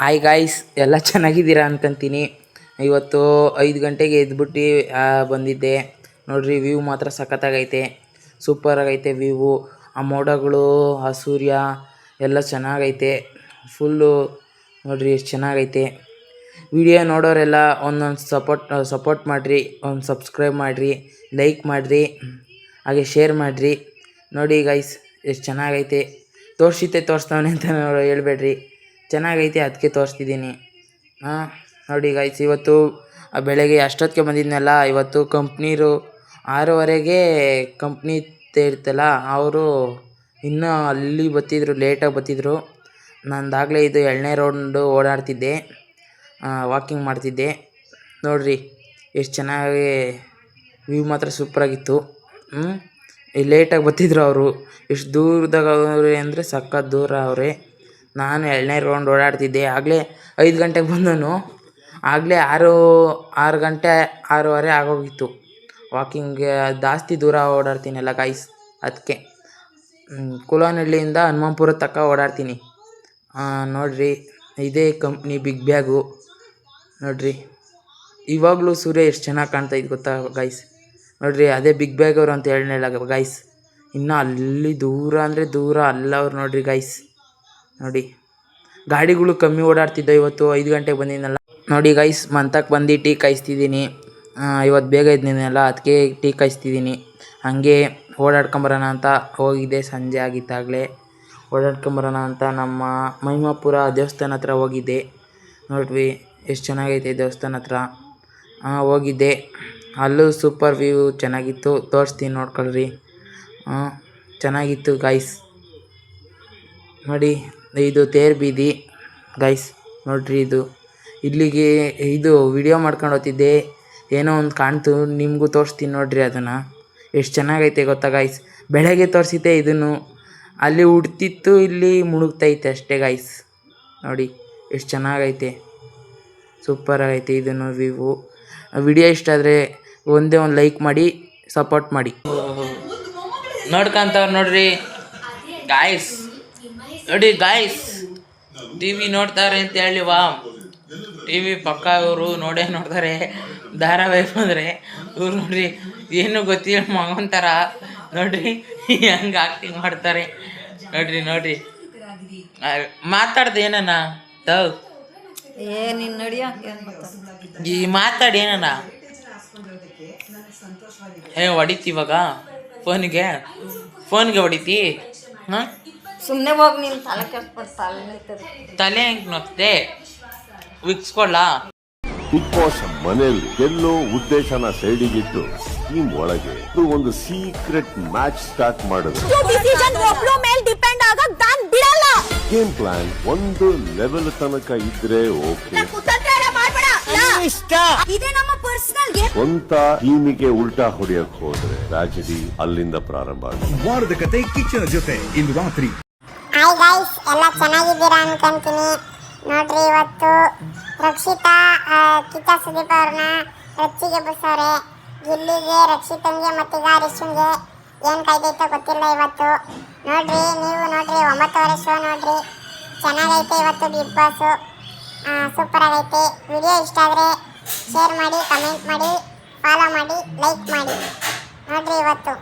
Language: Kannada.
ಹಾಯ್ ಗಾಯ್ಸ್, ಎಲ್ಲ ಚೆನ್ನಾಗಿದ್ದೀರಾ ಅನ್ಕೊಂತೀನಿ. ಇವತ್ತು 5 ಗಂಟೆಗೆ ಎದ್ಬಿಟ್ಟು ಬಂದಿದ್ದೆ. ನೋಡ್ರಿ, ವ್ಯೂ ಮಾತ್ರ ಸಖತ್ತಾಗೈತೆ, ಸೂಪರಾಗೈತೆ ವ್ಯೂವು. ಆ ಮೋಡಗಳು, ಆ ಸೂರ್ಯ ಎಲ್ಲ ಚೆನ್ನಾಗೈತೆ ಫುಲ್ಲು. ನೋಡ್ರಿ ಎಷ್ಟು ಚೆನ್ನಾಗೈತೆ. ವಿಡಿಯೋ ನೋಡೋರೆಲ್ಲ ಒಂದೊಂದು ಸಪೋರ್ಟ್ ಮಾಡಿರಿ, ಒಂದು ಸಬ್ಸ್ಕ್ರೈಬ್ ಮಾಡಿರಿ, ಲೈಕ್ ಮಾಡಿರಿ, ಹಾಗೆ ಶೇರ್ ಮಾಡಿರಿ. ನೋಡಿ ಗೈಸ್, ಎಷ್ಟು ಚೆನ್ನಾಗೈತೆ. ತೋರಿಸ್ತಾವನೆ ಅಂತ ಹೇಳ್ಬೇಡ್ರಿ, ಚೆನ್ನಾಗೈತೆ ಅದಕ್ಕೆ ತೋರಿಸ್ತಿದ್ದೀನಿ. ನೋಡಿ ಗೈಸ್, ಇವತ್ತು ಬೆಳಗ್ಗೆ ಅಷ್ಟೊತ್ತಿಗೆ ಬಂದಿದ್ನಲ್ಲ. ಇವತ್ತು ಕಂಪ್ನೀರು 6:30ಗೆ ಕಂಪ್ನಿ ಇರ್ತಲ್ಲ, ಅವರು ಇನ್ನೂ ಅಲ್ಲಿ ಬತ್ತಿದ್ರು, ಲೇಟಾಗಿ ಬತ್ತಿದ್ರು. ನಂದಾಗಲೇ ಇದು 2ನೇ ರೌಂಡು ಓಡಾಡ್ತಿದ್ದೆ, ವಾಕಿಂಗ್ ಮಾಡ್ತಿದ್ದೆ. ನೋಡಿರಿ ಎಷ್ಟು ಚೆನ್ನಾಗಿ ವ್ಯೂ ಮಾತ್ರ ಸೂಪರಾಗಿತ್ತು. ಲೇಟಾಗಿ ಬತ್ತಿದ್ರು ಅವರು. ಎಷ್ಟು ದೂರದಾಗ ಅವ್ರೆ ಅಂದರೆ ಸಖತ್ ದೂರ ಅವರೇ. ನಾನು 2ನೇ ರೌಂಡ್ ಓಡಾಡ್ತಿದ್ದೆ. ಆಗಲೇ 5 ಗಂಟೆಗೆ ಬಂದನು, ಆಗಲೇ 6 ಗಂಟೆ 6:30 ಆಗೋಗಿತ್ತು. ವಾಕಿಂಗ್ಗೆ ಜಾಸ್ತಿ ದೂರ ಓಡಾಡ್ತೀನಲ್ಲ ಗೈಸ್, ಅದಕ್ಕೆ ಕುಲನಹಳ್ಳಿಯಿಂದ ಹನುಮಾನ್ಪುರ ತನಕ ಓಡಾಡ್ತೀನಿ. ನೋಡಿರಿ, ಇದೇ ಕಂಪ್ನಿ ಬಿಗ್ ಬ್ಯಾಗು. ನೋಡಿರಿ, ಇವಾಗಲೂ ಸೂರ್ಯ ಎಷ್ಟು ಚೆನ್ನಾಗಿ ಕಾಣ್ತಾಯಿದ್ದು ಗೊತ್ತಾ ಗೈಸ್. ನೋಡಿರಿ, ಅದೇ ಬಿಗ್ ಬ್ಯಾಗ್ ಅವರು ಅಂತ ಹೇಳಿಲ್ಲ ಗೈಸ್. ಇನ್ನು ಅಲ್ಲಿ ದೂರ ಅಂದರೆ ದೂರ ಅಲ್ಲವ್ರು. ನೋಡಿರಿ ಗೈಸ್, ನೋಡಿ ಗಾಡಿಗಳು ಕಮ್ಮಿ ಓಡಾಡ್ತಿದ್ದ. ಇವತ್ತು 5 ಗಂಟೆಗೆ ಬಂದಿದ್ದನಲ್ಲ. ನೋಡಿ ಗೈಸ್, ಮಂತಕ್ಕೆ ಬಂದು ಟೀ ಕಾಯಿಸ್ತಿದ್ದೀನಿ. ಇವತ್ತು ಬೇಗ ಇದ್ದಿದ್ದೆನಲ್ಲ, ಅದಕ್ಕೆ ಟೀ ಕಾಯಿಸ್ತಿದ್ದೀನಿ. ಹಾಗೆ ಓಡಾಡ್ಕೊಂಬರೋಣ ಅಂತ ಹೋಗಿದ್ದೆ, ಸಂಜೆ ಆಗಿತ್ತಾಗಲೇ. ಓಡಾಡ್ಕೊಂಬರೋಣ ಅಂತ ನಮ್ಮ ಮಹಿಮಾಪುರ ದೇವಸ್ಥಾನ ಹತ್ರ ಹೋಗಿದ್ದೆ. ನೋಡ್ರಿ ಎಷ್ಟು ಚೆನ್ನಾಗೈತೆ ದೇವಸ್ಥಾನ ಹತ್ರ. ಹೋಗಿದ್ದೆ, ಅಲ್ಲೂ ಸೂಪರ್ ವ್ಯೂ ಚೆನ್ನಾಗಿತ್ತು, ತೋರಿಸ್ತೀನಿ ನೋಡ್ಕೊಳ್ರಿ. ಚೆನ್ನಾಗಿತ್ತು ಗೈಸ್. ನೋಡಿ, ಇದು ತೇರು ಬೀದಿ ಗೈಸ್. ನೋಡ್ರಿ, ಇಲ್ಲಿಗೆ ವಿಡಿಯೋ ಮಾಡ್ಕೊಂಡು ಹೋಗ್ತಿದ್ದೆ, ಏನೋ ಒಂದು ಕಾಣ್ತು, ನಿಮಗೂ ತೋರಿಸ್ತೀನಿ ನೋಡ್ರಿ. ಅದನ್ನು ಎಷ್ಟು ಚೆನ್ನಾಗೈತೆ ಗೊತ್ತಾ ಗೈಸ್. ಬೆಳಗ್ಗೆ ತೋರಿಸಿದ್ದೆ ಇದನ್ನು, ಅಲ್ಲಿ ಹುಡ್ತಿತ್ತು, ಇಲ್ಲಿ ಮುಳುಗ್ತೈತೆ ಅಷ್ಟೇ ಗೈಸ್. ನೋಡಿ ಎಷ್ಟು ಚೆನ್ನಾಗೈತೆ, ಸೂಪರಾಗೈತೆ ಇದನ್ನು ವ್ಯೂ. ವಿಡಿಯೋ ಇಷ್ಟ ಆದರೆ ಒಂದೇ ಒಂದು ಲೈಕ್ ಮಾಡಿ, ಸಪೋರ್ಟ್ ಮಾಡಿ. ನೋಡ್ಕೊಂತವ್ರು ನೋಡ್ರಿ ಗಾಯ್ಸ್. ನೋಡಿ ಗಾಯ್ಸ್, ಟಿ ವಿ ನೋಡ್ತಾರೆ ಅಂತ ಹೇಳಿವಾ, ಟಿ ವಿ ಪಕ್ಕ ಇವರು ನೋಡ್ತಾರೆ. ಧಾರಾವಾಹಿ ಬಂದರೆ ಇವ್ರು ನೋಡ್ರಿ, ಏನು ಗೊತ್ತಿಲ್ಲ ಮಗಂತಾರ. ನೋಡ್ರಿ ಹೆಂಗೆ ಆಕ್ಟಿಂಗ್ ಮಾಡ್ತಾರೆ. ನೋಡ್ರಿ ಮಾತಾಡ್ದೆ ಏನಣ್ಣ ತವ್ ಈ ಮಾತಾಡಿ ಏನಣ್ಣ. ಹೊಡಿತೀವಾಗ ಫೋನ್ಗೆ ಹೊಡಿತಿ. ಸುಮ್ಮನೆ ಹೋಗಿ ನೀನು ತಲೆ ಹೆಂಗೆ ನೋಗ್ತೆ, ವಿಕ್ಸ್ಕೊಳ್ಳ. ಬಿಗ್ ಬಾಸ್ ಮನೆಯಲ್ಲಿ ಗೆಲ್ಲೋ ಉದ್ದೇಶನ ಸೈಡಿಗಿಟ್ಟು ಟೀಮ್ ಒಳಗೆ ಒಂದು ಸೀಕ್ರೆಟ್ ಮ್ಯಾಚ್ ಸ್ಟಾರ್ಟ್ ಮಾಡಿದ್ರು. ಗೇಮ್ ಪ್ಲಾನ್ ಒಂದು ಲೆವೆಲ್ ತನಕ ಇದ್ರೆ ಓಕೆ, ಸ್ವಂತ ಟೀಮಿಗೆ ಉಲ್ಟಾ ಹೊಡೆಯಕ್ ಹೋದ್ರೆ ಟ್ರಾಜಿಡಿ ಅಲ್ಲಿಂದ ಪ್ರಾರಂಭ ಆಗುತ್ತೆ. ವಾರದ ಕತೆ ಕಿಚ್ಚನ ಜೊತೆ ಇಂದು ರಾತ್ರಿ. ಹಾಯ್ ಗೈಸ್, ಎಲ್ಲ ಚೆನ್ನಾಗಿದ್ದೀರಾ ಅನ್ಕೊಂತೀನಿ. ನೋಡ್ರಿ, ಇವತ್ತು ರಕ್ಷಿತಾ ಕಿಚ್ಚ ಸುದೀಪ್ ಅವ್ರನ್ನ ರಚ್ಚಿಗೆ ಬಸವ್ರೆ. ಗಿಲ್ಲಿಗೆ, ರಕ್ಷಿತಂಗೆ ಮತ್ತೀಗ ರಿಷುಂಗೆ ಏನು ಕಾಯ್ದೈತೋ ಗೊತ್ತಿಲ್ಲ ಇವತ್ತು. ನೋಡ್ರಿ, ನೀವು ನೋಡ್ರಿ, 9:30 ಶೋ ನೋಡ್ರಿ, ಚೆನ್ನಾಗೈತೆ ಇವತ್ತು ಬಿಗ್ ಬಾಸು, ಸೂಪರ್ ಆಗೈತೆ. ವಿಡಿಯೋ ಇಷ್ಟ ಆದರೆ ಶೇರ್ ಮಾಡಿ, ಕಮೆಂಟ್ ಮಾಡಿ, ಫಾಲೋ ಮಾಡಿ, ಲೈಕ್ ಮಾಡಿ. ನೋಡ್ರಿ ಇವತ್ತು